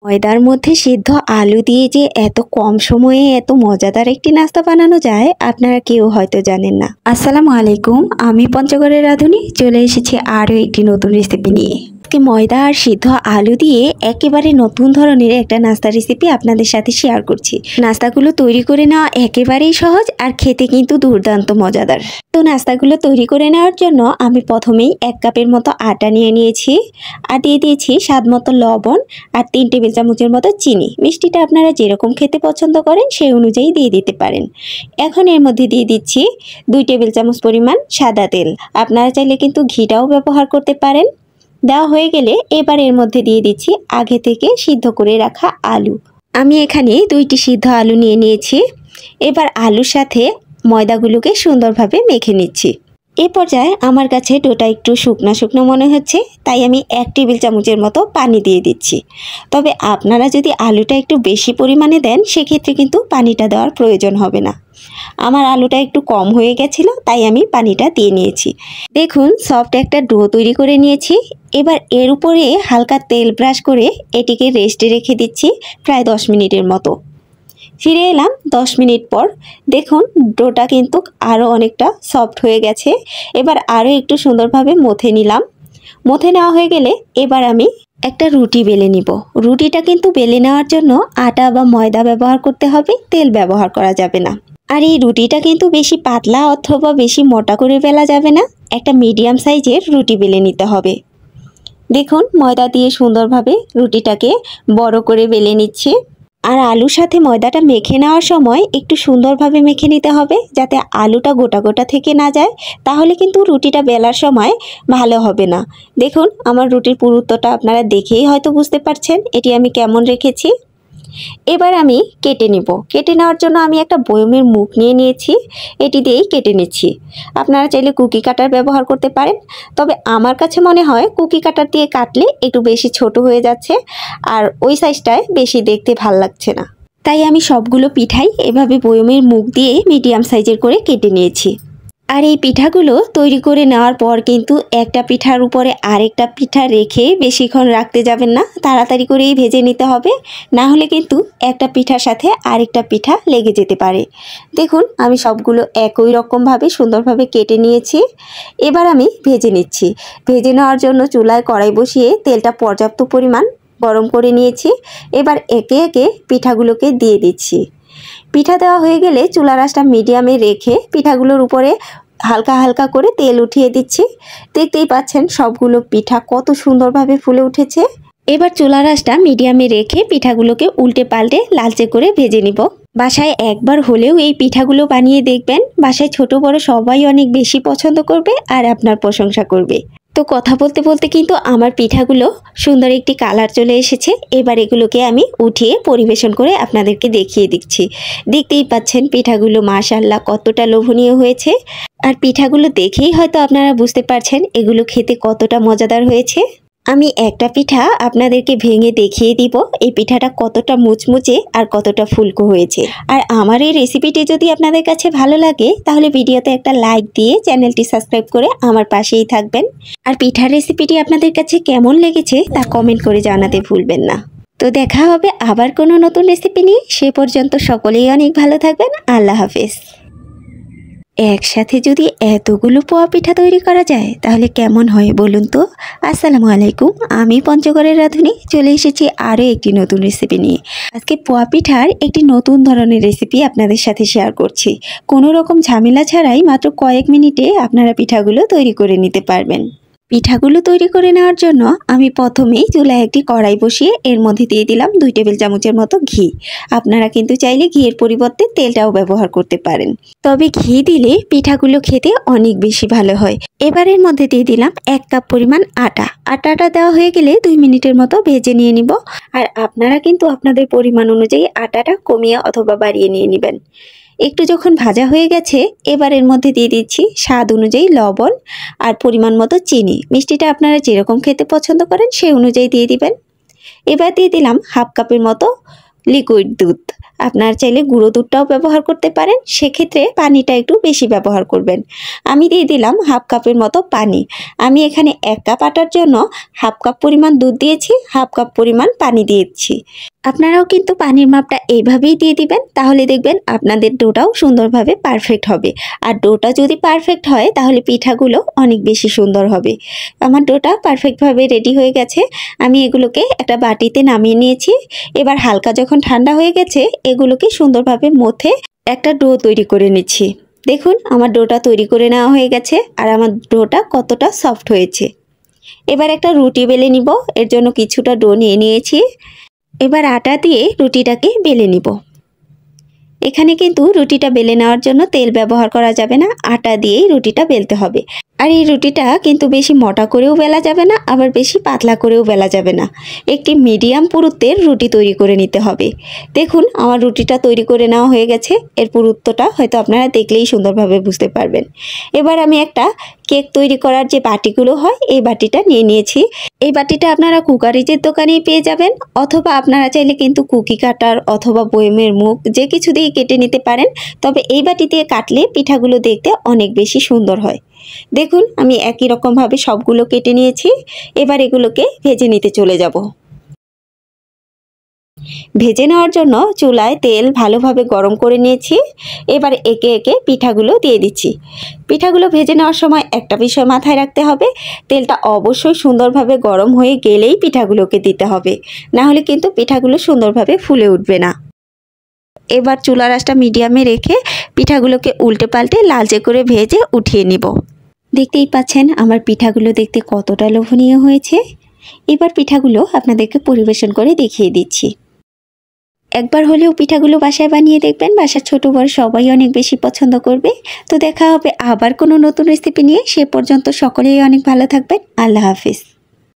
ময়দার মধ্যে সিদ্ধ আলু দিয়ে যে এত কম সময়ে এত মজাদার একটি নাস্তা বানানো যায় আপনারা কেউ হয়তো জানেন না। আসসালামু আলাইকুম, আমি পঞ্চগড়ের রাঁধুনি চলে এসেছি আরও একটি নতুন রেসিপি নিয়ে। আজকে ময়দা আর সিদ্ধ আলু দিয়ে একেবারে নতুন ধরনের একটা নাস্তা রেসিপি আপনাদের সাথে শেয়ার করছি। নাস্তাগুলো তৈরি করে নেওয়া একেবারেই সহজ আর খেতে কিন্তু দুর্দান্ত মজাদার। তো নাস্তাগুলো তৈরি করে নেওয়ার জন্য আমি প্রথমেই 1 কাপের মতো আটা নিয়ে নিয়েছি আর দিয়ে দিয়েছি স্বাদ মতো লবণ আর 3 টেবিল চামচের মতো চিনি। মিষ্টিটা আপনারা যেরকম খেতে পছন্দ করেন সেই অনুযায়ী দিয়ে দিতে পারেন। এখন এর মধ্যে দিয়ে দিচ্ছি 2 টেবিল চামচ পরিমাণ সাদা তেল। আপনারা চাইলে কিন্তু ঘিটাও ব্যবহার করতে পারেন। দেওয়া হয়ে গেলে এবার এর মধ্যে দিয়ে দিচ্ছি আগে থেকে সিদ্ধ করে রাখা আলু। আমি এখানে 2টি সিদ্ধ আলু নিয়ে নিয়েছি। এবার আলুর সাথে ময়দাগুলোকে সুন্দরভাবে মেখে নিচ্ছি। এই পর্যায়ে আমার কাছে ডোটা একটু শুকনো শুকনো মনে হচ্ছে, তাই আমি 1 টেবিল চামচের মতো পানি দিয়ে দিচ্ছি। তবে আপনারা যদি আলুটা একটু বেশি পরিমাণে দেন সেক্ষেত্রে কিন্তু পানিটা দেওয়ার প্রয়োজন হবে না। আমার আলুটা একটু কম হয়ে গেছিলো তাই আমি পানিটা দিয়ে নিয়েছি। দেখুন সফট একটা ডো তৈরি করে নিয়েছি। এবার এর উপরে হালকা তেল ব্রাশ করে এটিকে রেস্টে রেখে দিচ্ছি প্রায় 10 মিনিটের মতো। ফিরে এলাম 10 মিনিট পর। দেখুন ডোটা কিন্তু আরও অনেকটা সফট হয়ে গেছে। এবার আরও একটু সুন্দরভাবে মথে নিলাম। মথে নেওয়া হয়ে গেলে এবার আমি একটা রুটি বেলে নিব। রুটিটা কিন্তু বেলে নেওয়ার জন্য আটা বা ময়দা ব্যবহার করতে হবে, তেল ব্যবহার করা যাবে না। আর এই রুটিটা কিন্তু বেশি পাতলা অথবা বেশি মোটা করে বেলা যাবে না, একটা মিডিয়াম সাইজের রুটি বেলে নিতে হবে। দেখুন ময়দা দিয়ে সুন্দরভাবে রুটিটাকে বড় করে বেলে নিচ্ছি। আর আলুর সাথে ময়দাটা মেখে নেওয়ার সময় একটু সুন্দরভাবে মেখে নিতে হবে যাতে আলুটা গোটা গোটা থেকে না যায়, তাহলে কিন্তু রুটিটা বেলার সময় ভালো হবে না। দেখুন আমার রুটির পুরুত্বটা আপনারা দেখেই হয়তো বুঝতে পারছেন এটি আমি কেমন রেখেছি। এবার আমি কেটে নিব। কেটে নেওয়ার জন্য আমি একটা বয়মের মুখ নিয়ে নিয়েছি, এটি দিয়েই কেটে নিচ্ছি। আপনারা চাইলে কুকি কাটার ব্যবহার করতে পারেন, তবে আমার কাছে মনে হয় কুকি কাটার দিয়ে কাটলে একটু বেশি ছোট হয়ে যাচ্ছে আর ওই সাইজটায় বেশি দেখতে ভাল লাগছে না। তাই আমি সবগুলো পিঠাই এভাবে বয়মের মুখ দিয়ে মিডিয়াম সাইজের করে কেটে নিয়েছি। আর এই পিঠাগুলো তৈরি করে নেওয়ার পর কিন্তু একটা পিঠার উপরে আরেকটা পিঠা রেখে বেশিক্ষণ রাখতে যাবেন না, তাড়াতাড়ি করেই ভেজে নিতে হবে, না হলে কিন্তু একটা পিঠার সাথে আরেকটা পিঠা লেগে যেতে পারে। দেখুন আমি সবগুলো একই রকমভাবে সুন্দরভাবে কেটে নিয়েছি। এবার আমি ভেজে নিচ্ছি। ভেজে নেওয়ার জন্য চুলায় কড়াই বসিয়ে তেলটা পর্যাপ্ত পরিমাণ গরম করে নিয়েছি। এবার একে একে পিঠাগুলোকে দিয়ে দিচ্ছি। পিঠা দেওয়া হয়ে গেলে চুলার আঁচটা মিডিয়ামে রেখে পিঠাগুলোর উপরে হালকা হালকা করে তেল উঠিয়ে দিচ্ছি। দেখতেই পাচ্ছেন সবগুলো পিঠা কত সুন্দরভাবে ফুলে উঠেছে। এবার চুলার আঁচটা মিডিয়ামে রেখে পিঠাগুলোকে উল্টে পাল্টে লালচে করে ভেজে নিব। বাসায় একবার হলেও এই পিঠাগুলো বানিয়ে দেখবেন, বাসায় ছোট বড় সবাই অনেক বেশি পছন্দ করবে আর আপনার প্রশংসা করবে। তো কথা বলতে বলতে কিন্তু আমার পিঠাগুলো সুন্দর একটি কালার চলে এসেছে। এবার এগুলোকে আমি উঠিয়ে পরিবেশন করে আপনাদেরকে দেখিয়ে দিচ্ছি। দেখতেই পাচ্ছেন পিঠাগুলো মাশাআল্লাহ কতটা লোভনীয় হয়েছে। আর পিঠাগুলো দেখেই হয়তো আপনারা বুঝতে পারছেন এগুলো খেতে কতটা মজাদার হয়েছে। আমি একটা পিঠা আপনাদেরকে ভেঙে দেখিয়ে দিব এই পিঠাটা কতটা মুচমুচে আর কতটা ফুলকো হয়েছে। আর আমার এই রেসিপিটি যদি আপনাদের কাছে ভালো লাগে তাহলে ভিডিওতে একটা লাইক দিয়ে চ্যানেলটি সাবস্ক্রাইব করে আমার পাশেই থাকবেন। আর পিঠার রেসিপিটি আপনাদের কাছে কেমন লেগেছে তা কমেন্ট করে জানাতে ভুলবেন না। তো দেখা হবে আবার কোনো নতুন রেসিপি নিয়ে। সে পর্যন্ত সকলেই অনেক ভালো থাকবেন। আল্লাহ হাফেজ। একসাথে যদি এতগুলো পোয়া পিঠা তৈরি করা যায় তাহলে কেমন হয় বলুন তো। আসসালামু আলাইকুম, আমি পঞ্চগড়ের রাঁধুনি চলে এসেছি আরও একটি নতুন রেসিপি নিয়ে। আজকে পোয়া পিঠার একটি নতুন ধরনের রেসিপি আপনাদের সাথে শেয়ার করছি। কোনো রকম ঝামেলা ছাড়াই মাত্র কয়েক মিনিটে আপনারা পিঠাগুলো তৈরি করে নিতে পারবেন। পিঠাগুলো তৈরি করে নেওয়ার জন্য আমি প্রথমেই চুলায় একটি কড়াই বসিয়ে এর মধ্যে দিয়ে দিলাম 2 টেবিল চামচের মতো ঘি। আপনারা কিন্তু চাইলে ঘিয়ের পরিবর্তে তেলটাও ব্যবহার করতে পারেন, তবে ঘি দিলে পিঠাগুলো খেতে অনেক বেশি ভালো হয়। এবার এর মধ্যে দিয়ে দিলাম 1 কাপ পরিমাণ আটা। আটাটা দেওয়া হয়ে গেলে 2 মিনিটের মতো ভেজে নিয়ে নিব। আর আপনারা কিন্তু আপনাদের পরিমাণ অনুযায়ী আটাটা কমিয়ে অথবা বাড়িয়ে নিয়ে নেবেন। একটু যখন ভাজা হয়ে গেছে এবার এর মধ্যে দিয়ে দিচ্ছি স্বাদ অনুযায়ী লবণ আর পরিমাণ মতো চিনি। মিষ্টিটা আপনারা যেরকম খেতে পছন্দ করেন সেই অনুযায়ী দিয়ে দিবেন। এবার দিয়ে দিলাম 1/2 কাপের মতো লিকুইড দুধ। আপনারা চাইলে গুঁড়ো দুধটাও ব্যবহার করতে পারেন, সেক্ষেত্রে পানিটা একটু বেশি ব্যবহার করবেন। আমি দিয়ে দিলাম হাফ কাপের মতো পানি। আমি এখানে 1 কাপ আটার জন্য হাফ কাপ পরিমাণ দুধ দিয়েছি, হাফ কাপ পরিমাণ পানি দিয়েছি। আপনারাও কিন্তু পানির মাপটা এইভাবেই দিয়ে দিবেন, তাহলে দেখবেন আপনাদের ডোটাও সুন্দরভাবে পারফেক্ট হবে। আর ডোটা যদি পারফেক্ট হয় তাহলে পিঠাগুলো অনেক বেশি সুন্দর হবে। আমার ডোটা পারফেক্টভাবে রেডি হয়ে গেছে। আমি এগুলোকে একটা বাটিতে নামিয়ে নিয়েছি। এবার হালকা যখন ঠান্ডা হয়ে গেছে এগুলোকে সুন্দরভাবে মথে একটা ডো তৈরি করে নিচ্ছি। দেখুন আমার ডোটা তৈরি করে নেওয়া হয়ে গেছে আর আমার ডোটা কতটা সফট হয়েছে। এবার একটা রুটি বেলে নিব, এর জন্য কিছুটা ডো নিয়ে নিয়েছি। এবার আটা দিয়ে রুটিটাকে বেলে নিব। এখানে কিন্তু রুটিটা বেলে নেওয়ার জন্য তেল ব্যবহার করা যাবে না, আটা দিয়েই রুটিটা বেলতে হবে। আর এই রুটিটা কিন্তু বেশি মোটা করেও বেলা যাবে না, আবার বেশি পাতলা করেও বেলা যাবে না। একটি মিডিয়াম পুরুত্বের রুটি তৈরি করে নিতে হবে। দেখুন আমার রুটিটা তৈরি করে নেওয়া হয়ে গেছে। এর পুরুত্বটা হয়তো আপনারা দেখলেই সুন্দরভাবে বুঝতে পারবেন। এবার আমি একটা কেক তৈরি করার যে বাটিগুলো হয় এই বাটিটা নিয়ে নিয়েছি। এই বাটিটা আপনারা কুকারিজের দোকানেই পেয়ে যাবেন, অথবা আপনারা চাইলে কিন্তু কুকি কাটার অথবা বয়মের মুখ যে কিছু দিয়ে কেটে নিতে পারেন। তবে এই বাটি দিয়ে কাটলে পিঠাগুলো দেখতে অনেক বেশি সুন্দর হয়। দেখুন আমি একই রকমভাবে সবগুলো কেটে নিয়েছি। এবার এগুলোকে ভেজে নিতে চলে যাব। ভেজে নেওয়ার জন্য চুলায় তেল ভালোভাবে গরম করে নিয়েছি। এবার একে একে পিঠাগুলো দিয়ে দিচ্ছি। পিঠাগুলো ভেজে নেওয়ার সময় একটা বিষয় মাথায় রাখতে হবে, তেলটা অবশ্যই সুন্দরভাবে গরম হয়ে গেলেই পিঠাগুলোকে দিতে হবে, না হলে কিন্তু পিঠাগুলো সুন্দরভাবে ফুলে উঠবে না। এবার চুলার আঁচটা মিডিয়ামে রেখে পিঠাগুলোকে উল্টে পাল্টে লালচে করে ভেজে উঠিয়ে নিব। দেখতেই পাচ্ছেন আমার পিঠাগুলো দেখতে কতটা লোভনীয় হয়েছে। এবার পিঠাগুলো আপনাদেরকে পরিবেশন করে দেখিয়ে দিচ্ছি। একবার হলেও পিঠাগুলো বাসায় বানিয়ে দেখবেন, বাসার ছোট বড় সবাই অনেক বেশি পছন্দ করবে। তো দেখা হবে আবার কোনো নতুন রেসিপি নিয়ে, সে পর্যন্ত সকলেই অনেক ভালো থাকবেন। আল্লাহ হাফিজ।